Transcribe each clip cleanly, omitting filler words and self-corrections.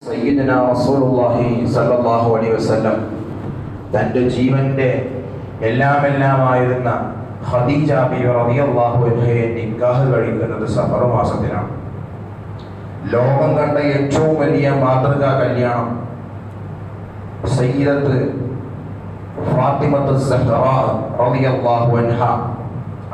സയ്യിദുനാ റസൂലുള്ളാഹി സ്വല്ലല്ലാഹു അലൈഹി വസല്ലം തൻ്റെ ജീവന്റെ എല്ലാമായിരുന്ന ഖദീജ ബിവി റളിയല്ലാഹു അൻഹയെ നിക്കാഹ് കഴിക്കുന്നത് സഫർ മാസത്തിലാണ്. ലോകം കണ്ട ഏറ്റവും വലിയ മാതൃകാ കല്യാണം സയ്യിദത്ത് ഫാത്തിമത്തു സഹ്റാ റളിയല്ലാഹു അൻഹ,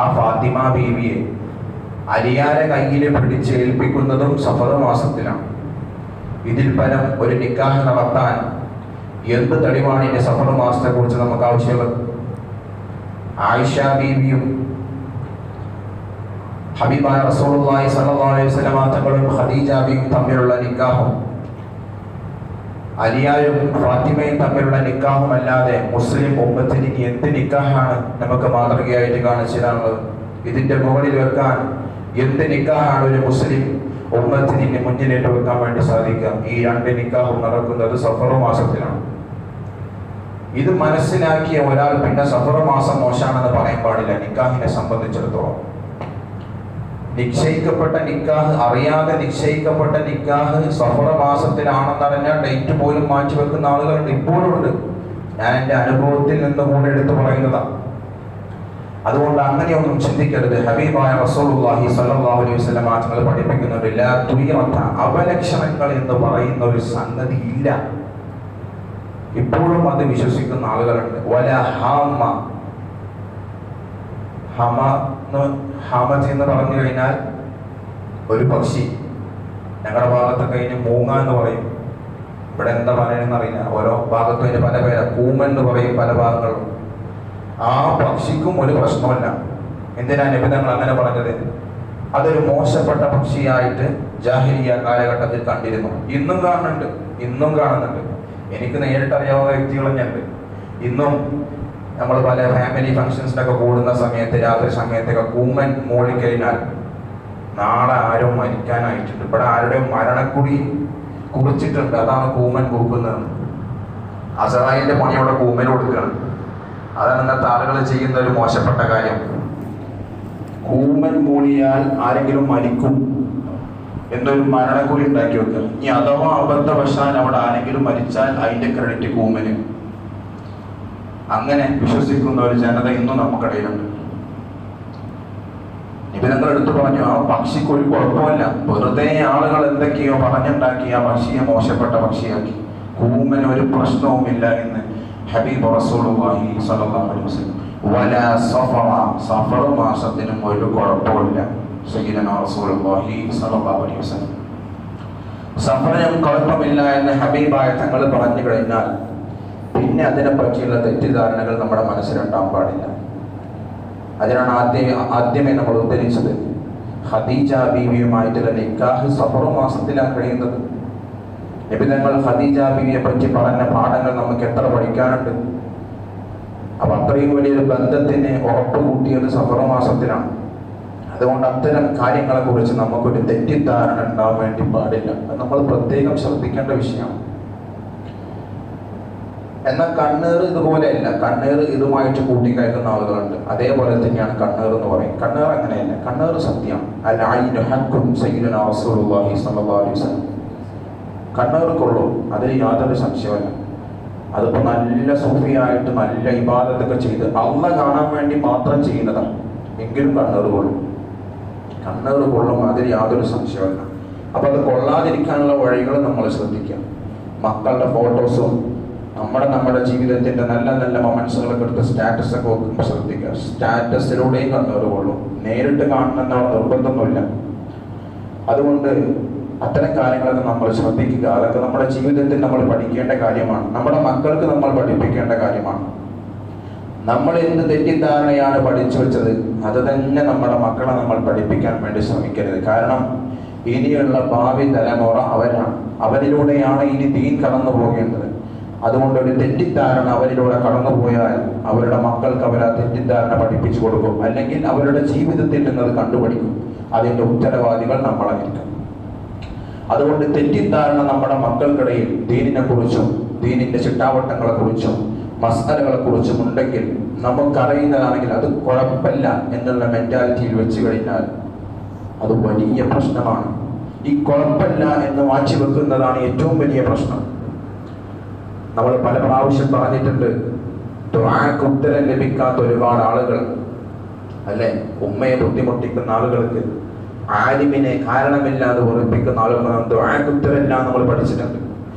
ആ ഫാത്തിമ ബീവിയെ അലിയാരെ കയ്യിൽ പിടിച്ച് ഏൽപ്പിക്കുന്നതും സഫർ മാസത്തിലാണ്. ഇതിൽ പരം ഒരു നിക്കാഹ് നടത്താൻ എന്ത് തെളിവാണ് ഇനി സഫർ മാസത്തെ കുറിച്ച് നമുക്ക് ആവശ്യമുള്ളത്? ആയിഷ ബീവിയും ഹബീബായ റസൂലുള്ളാഹി സ്വല്ലല്ലാഹു അലൈഹി വസല്ലം തങ്ങളും ഖദീജ ബീവിയും തമ്മിലുള്ള നിക്കാഹും അലിയായും ഫാത്തിമയും തമ്മിലുള്ള നിക്കാഹും അല്ലാതെ മുസ്ലിം ഉമ്മത്തിന് എന്ത് നിക്കാഹാണ് നമുക്ക് മാതൃകയായിട്ട് കാണിച്ചതാണുള്ളത്? ഇതിന്റെ മുകളിൽ വെക്കാൻ എന്ത് നിക്കാഹാണ് ഒരു മുസ്ലിം ഉമ്മത്തിന് മുന്നിലേക്ക് വെക്കാൻ വേണ്ടി സാധിക്കുക? ഈ രണ്ട് നിക്കാഹും നടക്കുന്നത് സഫർ മാസത്തിലാണ്. ഇത് മനസ്സിലാക്കിയ ഒരാൾ പിന്നെ സഫർ മാസം മോശമാണെന്ന് പറയാൻ പാടില്ല. നിക്കാഹിനെ സംബന്ധിച്ചിടത്തോളം നിശ്ചയിക്കപ്പെട്ട നിക്കാഹ്, അറിയാതെ നിശ്ചയിക്കപ്പെട്ട നിക്കാഹ് സഫർ മാസത്തിലാണെന്നറിഞ്ഞാൽ ഡേറ്റ് പോലും മാറ്റി വെക്കുന്ന ആളുകളുണ്ട്, ഇപ്പോഴും ഉണ്ട്. ഞാൻ എൻ്റെ അനുഭവത്തിൽ നിന്ന് കൂടെ എടുത്തു പറയുന്നതാണ്. അതുകൊണ്ട് അങ്ങനെയൊന്നും ചിന്തിക്കരുത്. ഹബീബായ റസൂലുള്ളാഹി സ്വല്ലല്ലാഹു അലൈഹി വസല്ലം തങ്ങൾ പഠിപ്പിക്കുന്നുണ്ട്, ലാ തുയറത, അപലക്ഷണങ്ങൾ എന്ന് പറയുന്ന ഒരു സംഗതി ഇല്ല. ഇപ്പോഴും അത് വിശ്വസിക്കുന്ന ആളുകളുണ്ട്. വല ഹാമ, ഹാമത്ത് എന്ന് പറഞ്ഞു കഴിഞ്ഞാൽ ഒരു പക്ഷി. ഞങ്ങളുടെ ഭാഗത്തൊക്കെ അതിന് മൂങ്ങ എന്ന് പറയും. ഇവിടെ എന്താ പറയണെന്ന് അറിയില്ല, ഓരോ ഭാഗത്തും അതിന് പല പേരാ. കൂമൻ എന്ന് പറയും പല ഭാഗങ്ങളും. ആ പക്ഷിക്കും ഒരു പ്രശ്നമല്ല. എന്തിനാ നബി തങ്ങൾ അങ്ങനെ പറഞ്ഞത്? അതൊരു മോശപ്പെട്ട പക്ഷിയായിട്ട് ജാഹിലിയ്യ കാലഘട്ടത്തിൽ കണ്ടിരുന്നു. ഇന്നും കാണുന്നുണ്ട്. എനിക്ക് നേരിട്ട് അറിയാവുന്ന വ്യക്തികളെന്നുണ്ട്. ഇന്നും നമ്മൾ പല ഫാമിലി ഫംഗ്ഷൻസിനൊക്കെ കൂടുന്ന സമയത്ത്, രാത്രി സമയത്തൊക്കെ കൂമൻ മൂളിക്കഴിഞ്ഞാൽ നാളെ ആരോ മരിക്കാനായിട്ടുണ്ട്, ഇവിടെ ആരുടെയും മരണക്കുടി കുറിച്ചിട്ടുണ്ട്, അതാണ് കൂമൻ കൂക്കുന്നത്. അസറായിന്റെ പണിയോടെ കൂമൻ കൊടുക്കണം. അതാണ് ഇന്നത്തെ ആളുകൾ ചെയ്യുന്ന ഒരു മോശപ്പെട്ട കാര്യം. കൂമൻ മൂളിയാൽ ആരെങ്കിലും മരിക്കും എന്നൊരു മരണക്കുറി ഉണ്ടാക്കി വെക്കുക. ഇനി അഥവാ അബദ്ധവശാൽ അവിടെ ആരെങ്കിലും മരിച്ചാൽ അതിന്റെ ക്രെഡിറ്റ് കൂമന്. അങ്ങനെ വിശ്വസിക്കുന്ന ഒരു ജനത ഇന്നും നമുക്കിടയിലുണ്ട്. നിബിധങ്ങൾ എടുത്തു പറഞ്ഞു, ആ പക്ഷിക്ക് ഒരു കുഴപ്പമില്ല, വെറുതെ ആളുകൾ എന്തൊക്കെയോ പറഞ്ഞുണ്ടാക്കി ആ പക്ഷിയെ മോശപ്പെട്ട പക്ഷിയാക്കി. കൂമന് ഒരു പ്രശ്നവുമില്ല എന്ന് ഹബീബ് റസൂലുള്ളാഹി സ്വല്ലല്ലാഹു അലൈഹി വസല്ലം. വലാ സഫറ, സഫർ മാസത്തിനും ഒരു കുഴപ്പമില്ല. സയ്യിദുനാ റസൂലുള്ളാഹി സ്വല്ലല്ലാഹു അലൈഹി വസല്ലം സഫറിനും കുഴപ്പമില്ല എന്ന് ഹബീബായ തങ്ങൾ പറഞ്ഞു കഴിഞ്ഞാൽ പിന്നെ അതിനെ പറ്റിയുള്ള തെറ്റിദ്ധാരണകൾ നമ്മുടെ മനസ്സിലുണ്ടാകാൻ പാടില്ല. അതിനാണ് ആദ്യമേ നമ്മൾ ഉദ്ധരിച്ചത്, ഖദീജ ബീവിയുമായിട്ടുള്ള നിക്കാഹ് സഫർ മാസത്തിലാണ് കഴിയുന്നത്. നബി തങ്ങൾ ഖദീജ ബീവിയെ പറ്റി പറഞ്ഞ പാഠങ്ങൾ നമുക്ക് എത്ര പഠിക്കാനുണ്ട്. അപ്പൊ അത്രയും വലിയൊരു ബന്ധത്തിന് ഉറപ്പ് കൂട്ടിയത് സഫർ മാസത്തിലാണ്. അതുകൊണ്ട് അത്തരം കാര്യങ്ങളെ കുറിച്ച് നമുക്കൊരു തെറ്റിദ്ധാരണ ഉണ്ടാവാൻ വേണ്ടി പാടില്ല. അത് നമ്മൾ പ്രത്യേകം ശ്രദ്ധിക്കേണ്ട വിഷയമാണ്. എന്നാൽ കണ്ണേർ ഇതുപോലെയല്ല. കണ്ണേർ ഇതുമായിട്ട് കൂട്ടിക്കയറ്റുന്ന ആളുകളുണ്ട്. അതേപോലെ തന്നെയാണ് കണ്ണേർ എന്ന് പറയും. കണ്ണേർ അങ്ങനെയല്ല, കണ്ണേർ സത്യമാണ്. അൽ-ഐനു ഹഖ്ഖുൻ സയ്യിദുനാ റസൂലുള്ളാഹി സ്വല്ലല്ലാഹു അലൈഹി വസല്ലം. കണ്ണേർ കൊള്ളും, അതിൽ യാതൊരു സംശയമല്ല. അതിപ്പോൾ നല്ല സൂഫിയായിട്ട് നല്ല ഇബാദത്തൊക്കെ ചെയ്ത് അള്ളാഹ് കാണാൻ വേണ്ടി മാത്രം ചെയ്യുന്നതാണ് എങ്കിലും കണ്ണേർ കൊള്ളും. അതിൽ യാതൊരു സംശയമല്ല. അപ്പൊ അത് കൊള്ളാതിരിക്കാനുള്ള വഴികൾ നമ്മൾ ശ്രദ്ധിക്കാം. മക്കളുടെ ഫോട്ടോസും നമ്മുടെ ജീവിതത്തിന്റെ നല്ല നല്ല മൊമെന്റ്സുകളൊക്കെ എടുത്ത് സ്റ്റാറ്റസ് ഒക്കെ വെക്കുമ്പോൾ ശ്രദ്ധിക്കുക. സ്റ്റാറ്റസിലൂടെയും കണ്ണേർ കൊള്ളും. നേരിട്ട് കാണണമെന്നാണ് നിർബന്ധമൊന്നുമില്ല. അതുകൊണ്ട് അത്തരം കാര്യങ്ങളൊക്കെ നമ്മൾ ശ്രദ്ധിക്കുക. അതൊക്കെ നമ്മുടെ ജീവിതത്തിൽ നമ്മൾ പഠിക്കേണ്ട കാര്യമാണ്. നമ്മുടെ മക്കൾക്ക് നമ്മൾ പഠിപ്പിക്കേണ്ട കാര്യമാണ്. നമ്മൾ എന്ത് തെറ്റിദ്ധാരണയാണ് പഠിച്ചു വെച്ചത് അത് തന്നെ നമ്മുടെ മക്കളെ നമ്മൾ പഠിപ്പിക്കാൻ വേണ്ടി ശ്രമിക്കരുത്. കാരണം ഇനിയുള്ള ഭാവി തലമുറ അവരാണ്. അവരിലൂടെയാണ് ഇനി ദീൻ കടന്നു പോകേണ്ടത്. അതുകൊണ്ട് ഒരു തെറ്റിദ്ധാരണ അവരിലൂടെ കടന്നുപോയാൽ അവരുടെ മക്കൾക്ക് അവർ ആ തെറ്റിദ്ധാരണ പഠിപ്പിച്ചു കൊടുക്കും, അല്ലെങ്കിൽ അവരുടെ ജീവിതത്തിൽ നിന്നത് കണ്ടുപിടിക്കും. അതിൻ്റെ ഉത്തരവാദികൾ നമ്മളായിരിക്കും. അതുകൊണ്ട് തെറ്റിദ്ധാരണ നമ്മുടെ മക്കൾക്കിടയിൽ ദീനിനെ കുറിച്ചും ദീനിന്റെ ചിട്ടാവട്ടങ്ങളെ കുറിച്ചും മസ്അലകളെ കുറിച്ചും ഉണ്ടെങ്കിൽ, നമുക്കറിയുന്നതാണെങ്കിൽ അത് കുഴപ്പമില്ല എന്നുള്ള മെന്റാലിറ്റിയിൽ വെച്ച് കഴിഞ്ഞാൽ അത് വലിയ പ്രശ്നമാണ്. ഈ കുഴപ്പമില്ല എന്ന് വാശി വെക്കുന്നതാണ് ഏറ്റവും വലിയ പ്രശ്നം. നമ്മൾ പല പ്രാവശ്യം പറഞ്ഞിട്ടുണ്ട്, ദുആക്ക് ഉത്തരം ലഭിക്കാത്ത ഒരുപാട് ആളുകൾ അല്ലെ, ഉമ്മയെ ബുദ്ധിമുട്ടിക്കുന്ന ആളുകൾക്ക്, ആലിമിനെ കാരണമില്ലാതെ വെറുപ്പിക്കുന്ന ആളുകൾ ദുആക്ക് ഉത്തരമില്ല നമ്മൾ പഠിച്ചിട്ടുണ്ട്.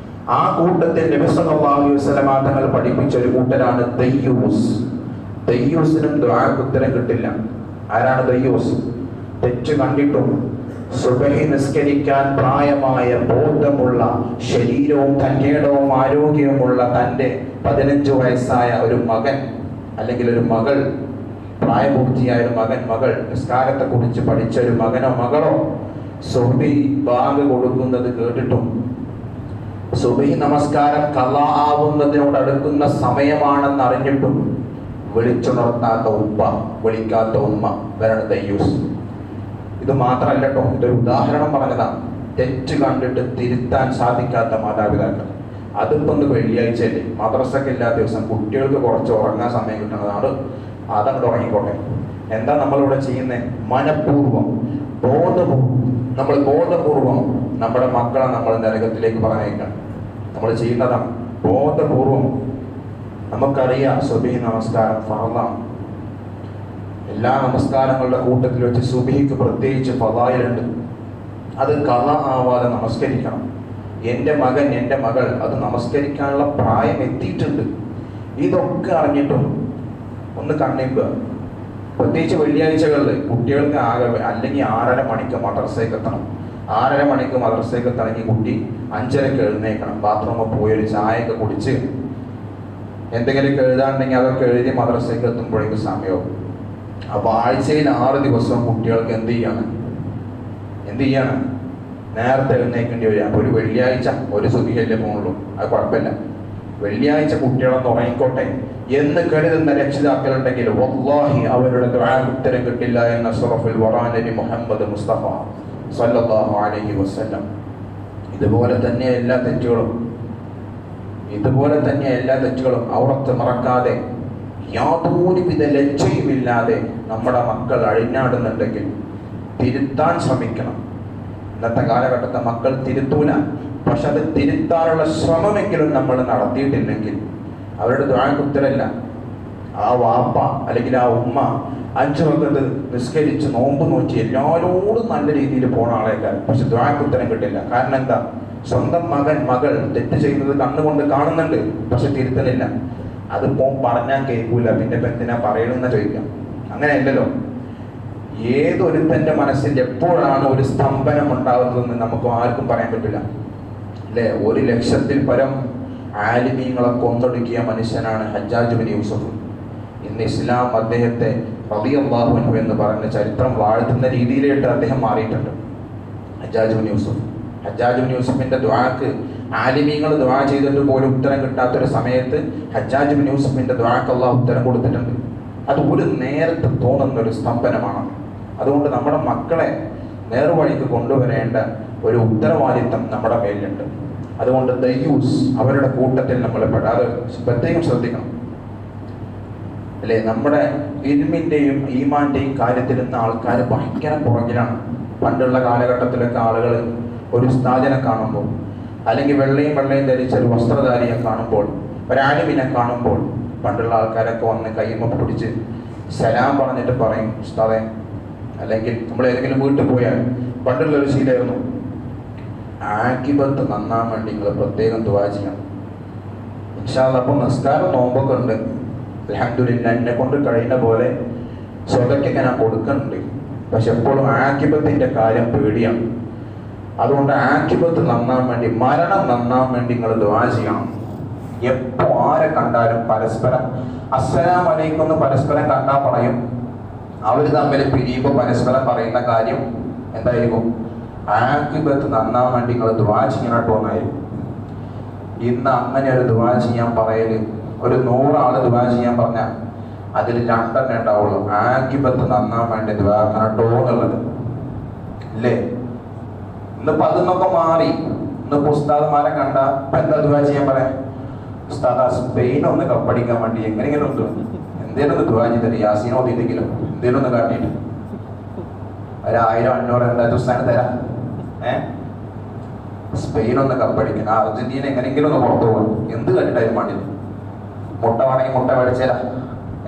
ആ കൂട്ടത്തിൽ നബി സല്ലല്ലാഹു അലൈഹി വസല്ലം തങ്ങൾ പഠിപ്പിച്ച ഒരു കൂട്ടരാണ് ദയ്യൂസ്. ദയ്യൂസിനും ദുആക്ക് ഉത്തരം കിട്ടില്ല. ആരാണ് ദയ്യൂസ്? തെറ്റ് കണ്ടിട്ടും സുബഹി നിസ്കരിക്കാൻ പ്രായമായ ബോധമുള്ള ശരീരവും തന്റേടവും ആരോഗ്യവുമുള്ള തൻ്റെ 15 വയസ്സായ ഒരു മകൻ അല്ലെങ്കിൽ ഒരു മകൾ, പ്രായപൂർത്തിയായ ഒരു മകൾ, നിസ്കാരത്തെ കുറിച്ച് പഠിച്ച ഒരു മകനോ മകളോ സുബ്ഹി ബാങ്ക് കൊടുക്കുന്നത് കേട്ടിട്ടും സുബ്ഹി നമസ്കാരം ഖളാ ആവുന്നതിനോട് അടുക്കുന്ന സമയമാണെന്ന് അറിഞ്ഞിട്ടും വിളിച്ചുണർത്താത്ത ഉപ്പ, വിളിക്കാത്ത ഉമ്മ, ഇവരാണ് ദയ്യൂസ്. ഇത് മാത്രമല്ല കേട്ടോ, ഇതൊരു ഉദാഹരണം പറഞ്ഞതാണ്. തെറ്റ് കണ്ടിട്ട് തിരുത്താൻ സാധിക്കാത്ത മാതാപിതാക്കൾ. അതിപ്പോ ഒന്ന് വെള്ളിയാഴ്ചയല്ലേ, മദ്രസക്ക് ഇല്ലാത്ത ദിവസം കുട്ടികൾക്ക് കുറച്ച് ഉറങ്ങാൻ സമയം കിട്ടുന്നതാണ്, അതങ്ങോട്ട് ഉറങ്ങിക്കോട്ടെ. എന്താ നമ്മളിവിടെ ചെയ്യുന്നത്? മനഃപൂർവ്വം ബോധപൂർവം നമ്മുടെ മക്കളെ നമ്മൾ നരകത്തിലേക്ക് പറഞ്ഞേക്കാം. നമ്മൾ ചെയ്യുന്നതാണ് ബോധപൂർവം. നമുക്കറിയാം സുബ്ഹി നമസ്കാരം ഫർളാണ്. എല്ലാ നമസ്കാരങ്ങളുടെ കൂട്ടത്തിൽ വെച്ച് സുബ്ഹിക്ക് പ്രത്യേകിച്ച് ഫളായിലുണ്ട്. അത് ഖളാ ആവാതെ നമസ്കരിക്കണം. എൻ്റെ മകൻ, എൻ്റെ മകൾ അത് നമസ്കരിക്കാനുള്ള പ്രായം എത്തിയിട്ടുണ്ട്. ഇതൊക്കെ അറിഞ്ഞിട്ടും ഒന്ന് കണ്ണിമ്പുക. പ്രത്യേകിച്ച് വെള്ളിയാഴ്ചകളിൽ കുട്ടികൾക്ക് ആകെ അല്ലെങ്കിൽ 6:30 മണിക്ക് മദ്രസയ്ക്ക് എത്തണം. 6:30 മണിക്ക് മദ്രസയ്ക്ക് എത്തണമെങ്കിൽ കുട്ടി 5:30 എഴുന്നേക്കണം. ബാത്റൂമിൽ പോയി ഒരു ചായയൊക്കെ കുടിച്ച് എന്തെങ്കിലുമൊക്കെ എഴുതാണ്ടെങ്കിൽ അതൊക്കെ എഴുതി മദ്രസയ്ക്ക് എത്തുമ്പോഴേക്കും സമയവും. അപ്പോൾ ആഴ്ചയിൽ 6 ദിവസം കുട്ടികൾക്ക് എന്ത് ചെയ്യാണ്? നേരത്തെ എഴുന്നേക്കേണ്ടി വരിക. അപ്പോൾ ഒരു വെള്ളിയാഴ്ച ഒരു സുഖിയല്ലേ പോകുള്ളൂ, അത് കുഴപ്പമില്ല. വെള്ളിയാഴ്ച കുട്ടികളൊന്ന് ഉറങ്ങിക്കോട്ടെ എന്ന് കരുതുന്ന രക്ഷിതാക്കളുണ്ടെങ്കിൽ വല്ലാഹി അവരുടെ ദുആക്ക് ഉത്തരം കിട്ടില്ല എന്ന് അഷ്റഫുൽ വറാ നബി മുഹമ്മദ് മുസ്തഫ സല്ലല്ലാഹു അലൈഹി വസല്ലം. ഇതുപോലെ തന്നെ എല്ലാ തെറ്റുകളും ഔറത്ത് മറക്കാതെ യാതൊരുവിധ ലജ്ജയുമില്ലാതെ നമ്മുടെ മക്കൾ അഴിഞ്ഞാടുന്നുണ്ടെങ്കിൽ തിരുത്താൻ ശ്രമിക്കണം. ഇന്നത്തെ കാലഘട്ടത്തെ മക്കൾ തിരുത്തൂല. പക്ഷെ അത് തിരുത്താനുള്ള ശ്രമമെങ്കിലും നമ്മൾ നടത്തിയിട്ടില്ലെങ്കിൽ അവരുടെ ദുആക്ക് ഉത്തരമില്ല. ആ വാപ്പ അല്ലെങ്കിൽ ആ ഉമ്മ 5 വഖത്ത് നിസ്കരിച്ച് നോമ്പ് നോക്കി എല്ലാവരോടും നല്ല രീതിയിൽ പോണ ആളേക്കാൾ, പക്ഷെ ദുആക്ക് ഉത്തരം കിട്ടില്ല. കാരണം എന്താ? സ്വന്തം മകൾ തെറ്റ് ചെയ്യുന്നത് കണ്ണുകൊണ്ട് കാണുന്നുണ്ട്, പക്ഷെ തിരുത്തലില്ല. അതിപ്പോ പറഞ്ഞാൽ കേൾക്കൂല, പിന്നെ എന്തിനാ പറയണമെന്ന് ചോദിക്കാം. അങ്ങനെയല്ലല്ലോ. ഏതൊരുത്തൻ്റെ മനസ്സിൽ എപ്പോഴാണ് ഒരു സ്തംഭനം ഉണ്ടാകുന്നതെന്ന് നമുക്ക് ആർക്കും പറയാൻ പറ്റില്ല അല്ലേ? 1 ലക്ഷത്തിൽ പരം ആലിമീങ്ങളെ കൊന്നൊടുക്കിയ മനുഷ്യനാണ് ഹജ്ജാജ് ബിൻ യൂസഫ്. ഇന്ന് ഇസ്ലാം അദ്ദേഹത്തെ റളിയല്ലാഹു അൻഹു എന്ന് പറഞ്ഞ ചരിത്രം വാഴ്ത്തുന്ന രീതിയിലേക്ക് അദ്ദേഹം മാറിയിട്ടുണ്ട്. ഹജ്ജാജ് ബിൻ യൂസഫിന്റെ ദുആക്ക് ആലിമീങ്ങൾ ദുആ ചെയ്തിട്ട് പോലും ഉത്തരം കിട്ടാത്തൊരു സമയത്ത് ഹജ്ജാജ് ബിൻ യൂസഫിന്റെ ദുആക്ക് അല്ലാഹു ഉത്തരം കൊടുത്തിട്ടുണ്ട്. അത് ഒരു നേരത്തെ തോന്നുന്ന ഒരു സ്തംഭനമാണ്. അതുകൊണ്ട് നമ്മുടെ മക്കളെ നേർവഴിക്ക് കൊണ്ടുവരേണ്ട ഒരു ഉത്തരവാദിത്തം നമ്മുടെ മേലിലുണ്ട്. അതുകൊണ്ട് ദയ്യൂസ് അവരുടെ കൂട്ടത്തിൽ നമ്മൾ പെടാതെ പ്രത്യേകം ശ്രദ്ധിക്കണം അല്ലേ? നമ്മുടെ ഇൽമിൻ്റെയും ഈമാന്റെയും കാര്യത്തിൽ നിന്ന് ആൾക്കാർ ഭയങ്കര പുറകിലാണ്. പണ്ടുള്ള കാലഘട്ടത്തിലൊക്കെ ആളുകൾ ഒരു ഉസ്താദിനെ കാണുമ്പോൾ അല്ലെങ്കിൽ വെള്ളയും ധരിച്ച ഒരു വസ്ത്രധാരിയെ കാണുമ്പോൾ, ഒരാലിമിനെ കാണുമ്പോൾ പണ്ടുള്ള ആൾക്കാരൊക്കെ വന്ന് കൈമ പിടിച്ച് സലാം പറഞ്ഞിട്ട് പറയും ഉസ്താദെ. അല്ലെങ്കിൽ നമ്മൾ ഏതെങ്കിലും വീട്ടിൽ പോയാൽ പണ്ടുള്ളൊരു ശീലമായിരുന്നു, ആഖിബത്ത് നന്നാൻ വേണ്ടി നിങ്ങൾ പ്രത്യേകം ദുആ ചെയ്യണം. ഇൻഷാ അല്ലാഹ്. അപ്പം നിസ്കാരം നോമ്പൊക്കെ ഉണ്ട്, അൽഹംദുലില്ലാഹ് എന്നെ കൊണ്ട് കഴിയുന്ന പോലെ സ്വതക്കൊക്കെ ഞാൻ കൊടുക്കുന്നുണ്ട്. പക്ഷെ എപ്പോഴും ആഖിബത്തിൻ്റെ കാര്യം പേടിയാണ്. അതുകൊണ്ട് ആഖിബത്ത് നന്നാൻ വേണ്ടി, മരണം നന്നാൻ വേണ്ടി നിങ്ങൾ ദുആ ചെയ്യണം. എപ്പോ ആരെ കണ്ടാലും പരസ്പരം അസ്സലാമു അലൈക്കും എന്ന് പരസ്പരം കണ്ടാൽ പറയും. അവർ തമ്മിൽ പിരിയുമ്പോൾ പരസ്പരം പറയുന്ന കാര്യം എന്തായിരിക്കും? ആഖിബത്ത് നന്നാൻ വേണ്ടി നിങ്ങൾ ദുആ ചെയ്യണം കേട്ടോ എന്നായിരിക്കും. ഇന്ന് അങ്ങനെ ഒരു ദുആ ചെയ്യാൻ പറയല്, ഒരു 100 ആള് ദുആ ചെയ്യാൻ പറഞ്ഞാൽ അതിൽ 2 എണ്ണേ ഉണ്ടാവുള്ളൂ ആഖിബത്ത് നന്നാൻ വേണ്ടി ദുആ കേട്ടോ എന്നുള്ളത് അല്ലേ? ഇന്നിപ്പോൾ അതിന്നൊക്കെ മാറി. ഇന്നിപ്പോൾ ഉസ്താദ്മാരെ കണ്ട എന്താ ദുആ ചെയ്യാൻ പറയാം? ഉസ്താദ് സ്പെയിൻ ഒന്ന് കപ്പടിക്കാൻ വേണ്ടി എങ്ങനെയെങ്കിലും ഉണ്ട്, എന്തേലും ഒന്ന് ദുആ ചെയ്തിട്ട് യാസീനോ എന്തെങ്കിലും എന്തേലും ഒന്ന് കാട്ടിയിട്ട് 1000 500 എന്താ ഉസ്താദിന് തരാം. സ്പെയിൻ ഒന്ന് കപ്പടിക്കണം, അർജന്റീന എങ്ങനെയെങ്കിലും ഒന്ന് പുറത്തു പോകണം, എന്ത് കണ്ടിട്ടായാലും മതി. മുട്ട വേണമെങ്കിൽ മുട്ട മേടിച്ചേരാ,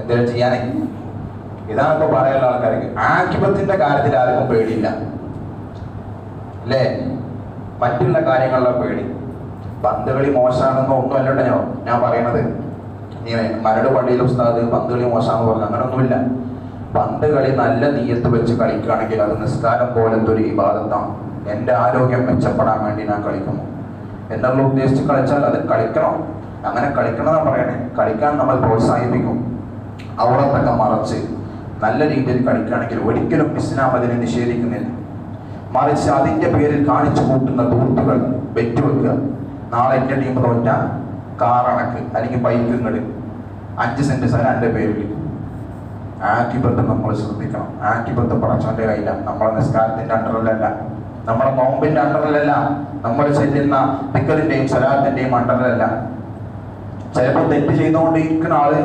എന്തെങ്കിലും ചെയ്യാനേ. ഇതാണ് ഇപ്പൊ പറയാനുള്ള ആൾക്കാർക്ക്. ആക്കിബത്തിന്റെ കാര്യത്തിൽ ആർക്കും പേടിയില്ല അല്ലേ? മറ്റുള്ള കാര്യങ്ങളിലെ പേടി. പന്ത് കളി മോശമാണെന്നോ ഒന്നും അല്ലട്ടോ ഞാൻ പറയണത്. നീ മരട് പള്ളിയിലെ ഉസ്താദ് പന്ത് കളി മോശമാണെന്ന് പറഞ്ഞു, അങ്ങനൊന്നുമില്ല. പന്ത് കളി നല്ല നീയത്ത് വെച്ച് കളിക്കുകയാണെങ്കിൽ അത് നിസ്കാരം പോലത്തെ ഒരു ഇബാദത്താണ്. എൻ്റെ ആരോഗ്യം മെച്ചപ്പെടാൻ വേണ്ടി ഞാൻ കളിക്കുന്നു എന്നുള്ള ഉദ്ദേശിച്ച് കളിച്ചാൽ അത് കളിക്കണം. അങ്ങനെ കളിക്കണമെന്നാണ് പറയണേ. കളിക്കാൻ നമ്മൾ പ്രോത്സാഹിപ്പിക്കും. ഔറത്തൊക്കെ മറച്ച് നല്ല രീതിയിൽ കളിക്കുകയാണെങ്കിൽ ഒരിക്കലും ഇസ്ലാം അതിനെ നിഷേധിക്കുന്നില്ല. മറിച്ച് അതിൻ്റെ പേരിൽ കാണിച്ചു കൂട്ടുന്ന ദൂർത്തുകൾ വെറ്റുവെക്കുക. നാളെ എൻ്റെ ടീം തോറ്റ കാറണക്ക് അല്ലെങ്കിൽ ബൈക്കുകൾ 5 സെന്റ് സ്ഥലം എൻ്റെ പേരിൽ. ആക്കിബത്ത് നമ്മൾ ശ്രദ്ധിക്കണം. ആക്കിബത്ത് പടച്ചവന്റെ കയ്യില. നമ്മളെ നിസ്കാരത്തിന്റെ അണ്ടറിലല്ല, നമ്മുടെ നോമ്പിന്റെ അണ്ടറിലല്ല, നമ്മൾ ചെല്ലുന്ന ദിക്റിന്റെയും സലാത്തിന്റെയും അണ്ടറിലല്ല. ചിലപ്പോൾ തെറ്റ് ചെയ്തുകൊണ്ടിരിക്കുന്ന ആള്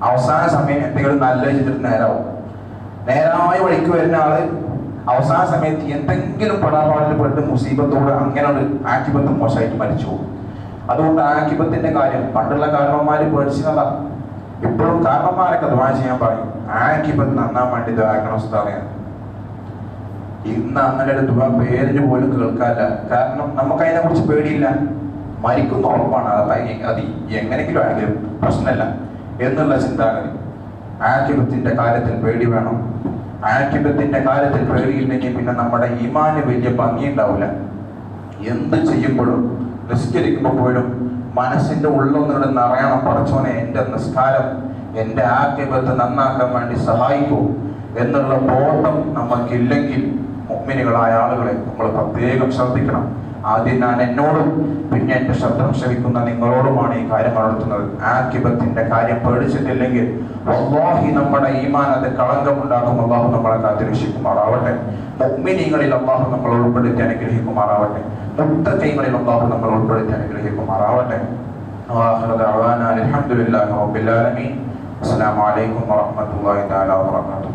അവസാന സമയം എന്തെങ്കിലും നല്ല ചെയ്തിട്ട് നേരായ വഴിക്ക് വരുന്ന ആള് അവസാന സമയത്ത് എന്തെങ്കിലും പെടാപാടിൽ പെട്ട് മുസീബത്തോട് അങ്ങനെ ഒരു ആക്കിബത്ത് മോശമായിട്ട് മരിച്ചു പോകും. അതുകൊണ്ട് ആക്കിബത്തിന്റെ കാര്യം പണ്ടുള്ള കാരണവന്മാര് പേടിച്ചതാ. ഇപ്പോഴും കാരണന്മാരൊക്കെ ദുആ ചെയ്യാൻ പറയും, ആക്കിബത്ത് നന്നാൻ വേണ്ടി ദുആക്കണം ഉസ്താദേ. ഇന്ന് അങ്ങനെ ഒരു ദുആ പേരിന് പോലും കേൾക്കാല്ല. കാരണം നമുക്ക് അതിനെ കുറിച്ച് പേടിയില്ല. മരിക്കുന്ന ഉറപ്പാണ്, അത് എങ്ങനെങ്കിലും ആണെങ്കിലും പ്രശ്നമല്ല എന്നുള്ള ചിന്താഗതി. ആക്കിബത്തിന്റെ കാര്യത്തിൽ പേടി വേണം. ആക്കിബത്തിന്റെ കാര്യത്തിൽ പേടിയില്ലെങ്കിൽ പിന്നെ നമ്മുടെ ഈമാന് വലിയ ഭംഗിയുണ്ടാവില്ല. എന്ത് ചെയ്യുമ്പോഴും നിസ്കരിക്കുമ്പോൾ പോലും മനസ്സിന്റെ ഉള്ളൊന്നിവിടെ നിറയണം, പടച്ചോനെ എൻ്റെ നിസ്കാരം എൻ്റെ ആക്കിബത്ത് നന്നാക്കാൻ വേണ്ടി സഹായിക്കൂ എന്നുള്ള ബോധം നമുക്കില്ലെങ്കിൽ മുഅ്മിനുകളായ ആളുകളെ നമ്മൾ പ്രത്യേകം ശ്രദ്ധിക്കണം. ആദ്യം ഞാൻ എന്നോടും പിന്നെ എൻ്റെ ശബ്ദം ശ്രവിക്കുന്ന നിങ്ങളോടുമാണ് ഈ കാര്യം നടത്തുന്നത്. ആക്കിബത്തിന്റെ കാര്യം പേടിച്ചിട്ടില്ലെങ്കിൽ വല്ലാഹി നമ്മുടെ ഈമാൻ അത് കളങ്കമുണ്ടാക്കും. അല്ലാഹു നമ്മളെ കാത്തുരക്ഷിക്കുമാറാവട്ടെ. മുഅ്മിനീങ്ങളിൽ അല്ലാഹു നമ്മൾ ഉൾപ്പെടുത്തി അനുഗ്രഹിക്കുമാറാവട്ടെ. മുത്തഖീങ്ങളിൽ അല്ലാഹു നമ്മൾ ഉൾപ്പെടുത്തി അനുഗ്രഹിക്കുമാറാവട്ടെ. ആഖിറു ദഅവാനാ അൽഹംദുലില്ലാഹി റബ്ബിൽ ആലമീൻ. അസ്സലാമു അലൈക്കും വറഹ്മത്തുള്ളാഹി തആല വബറകാതുഹു.